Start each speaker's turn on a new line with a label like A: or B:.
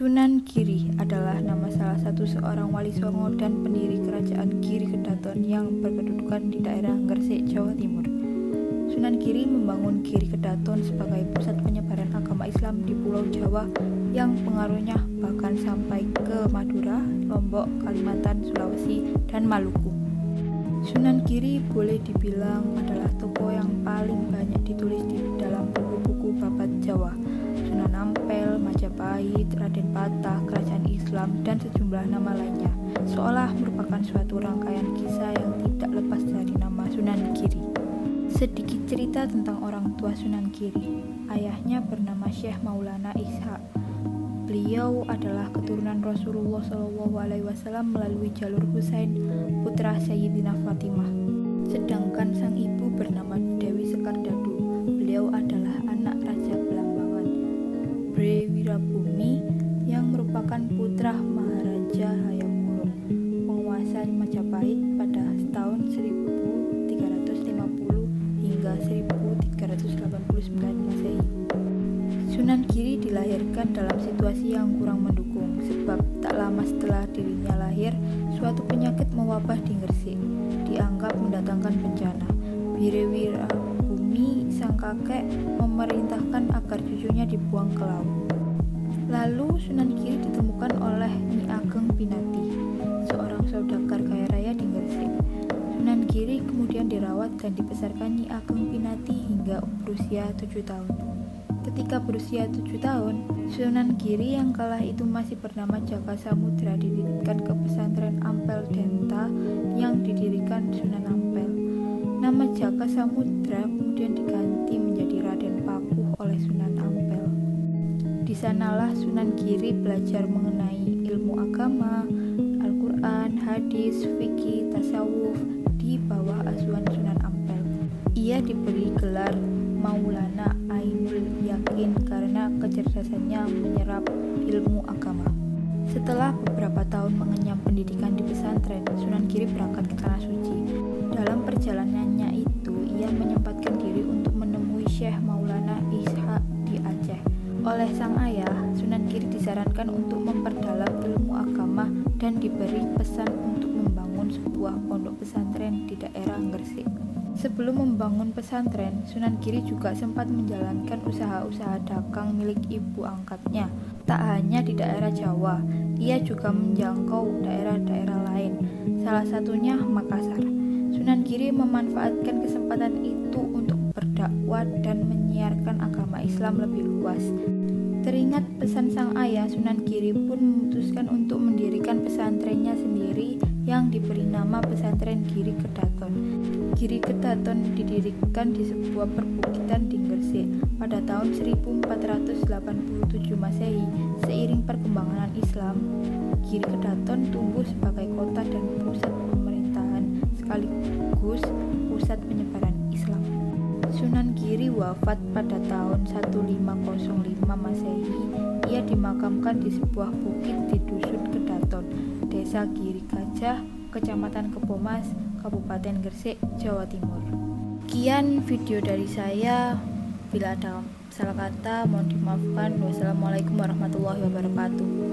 A: Sunan Giri adalah nama salah satu seorang wali songo dan pendiri kerajaan Giri Kedaton yang berkedudukan di daerah Gresik, Jawa Timur. Sunan Giri membangun Giri Kedaton sebagai pusat penyebaran agama Islam di Pulau Jawa yang pengaruhnya bahkan sampai ke Madura, Lombok, Kalimantan, Sulawesi, dan Maluku. Sunan Giri boleh dibilang adalah tokoh yang paling banyak ditulis di dalam buku-buku babat Jawa. Sunan Ampel, Majapahit, Raden Patah, Kerajaan Islam, dan sejumlah nama lainnya, seolah merupakan suatu rangkaian kisah yang tidak lepas dari nama Sunan Giri. Sedikit cerita tentang orang tua Sunan Giri. Ayahnya bernama Syekh Maulana Ishaq. Beliau adalah keturunan Rasulullah SAW melalui jalur Husain, putra Sayyidina Fatimah. Sedangkan sang ibu bernama Dewi Sekardadu. Beliau adalah anak Raja Belambangan, Bre Wirabumi, yang merupakan putra Maharaja Hayam Wuruk, penguasa Majapahit pada tahun 1350 hingga 1389 Masehi. Sunan Giri dilahirkan dalam situasi yang kurang mendukung, sebab tak lama setelah dirinya lahir, suatu penyakit mewabah di Gresik, dianggap mendatangkan bencana. Wirabumi, sang kakek, memerintahkan agar cucunya dibuang ke laut. Lalu Sunan Giri ditemukan oleh Nyi Ageng Pinati, seorang saudagar kaya raya di Gresik. Sunan Giri kemudian dirawat dan dibesarkan Nyi Ageng Pinati hingga berusia 7 tahun. Ketika berusia 7 tahun, Sunan Giri yang kala itu masih bernama Jaka Samudra dititipkan ke pesantren Ampel Denta yang didirikan Sunan Ampel. Nama Jaka Samudra kemudian diganti menjadi Raden Pakuh oleh Sunan Ampel. Di sanalah Sunan Giri belajar mengenai ilmu agama, Al-Quran, hadis, fikih, tasawuf di bawah asuhan Sunan Ampel. Ia diberi gelar Maulana Ainul Yakin karena kecerdasannya menyerap ilmu agama. Setelah beberapa tahun mengenyam pendidikan di pesantren, Sunan Giri berangkat ke Tanah Suci. Dalam perjalanannya itu, ia menyempatkan diri untuk menemui Syekh Maulana Ishaq di Aceh. Oleh sang ayah, Sunan Giri disarankan untuk memperdalam ilmu agama dan diberi pesan untuk membangun sebuah pondok pesantren di daerah Gresik. Sebelum membangun pesantren, Sunan Giri juga sempat menjalankan usaha-usaha dagang milik ibu angkatnya. Tak hanya di daerah Jawa, ia juga menjangkau daerah-daerah lain, salah satunya Makassar. Sunan Giri memanfaatkan kesempatan itu untuk berdakwah dan menyiarkan agama Islam lebih luas. Teringat pesan sang ayah, Sunan Giri pun memutuskan untuk mendirikan pesantrennya sendiri yang diberi nama Pesantren Giri Kedaton. Giri Kedaton didirikan di sebuah perbukitan di Gresik pada tahun 1487 Masehi. Seiring perkembangan Islam, Giri Kedaton tumbuh sebagai kota dan pusat pemerintahan sekaligus pusat penyebaran Islam. Sunan Giri wafat pada tahun 1505 Masehi. Ia dimakamkan di sebuah bukit di Dusun Kedaton, Desa Giri Gajah, Kecamatan Kebomas, Kabupaten Gresik, Jawa Timur. Sekian video dari saya. Bila ada salah kata, mohon dimaafkan. Wassalamualaikum warahmatullahi wabarakatuh.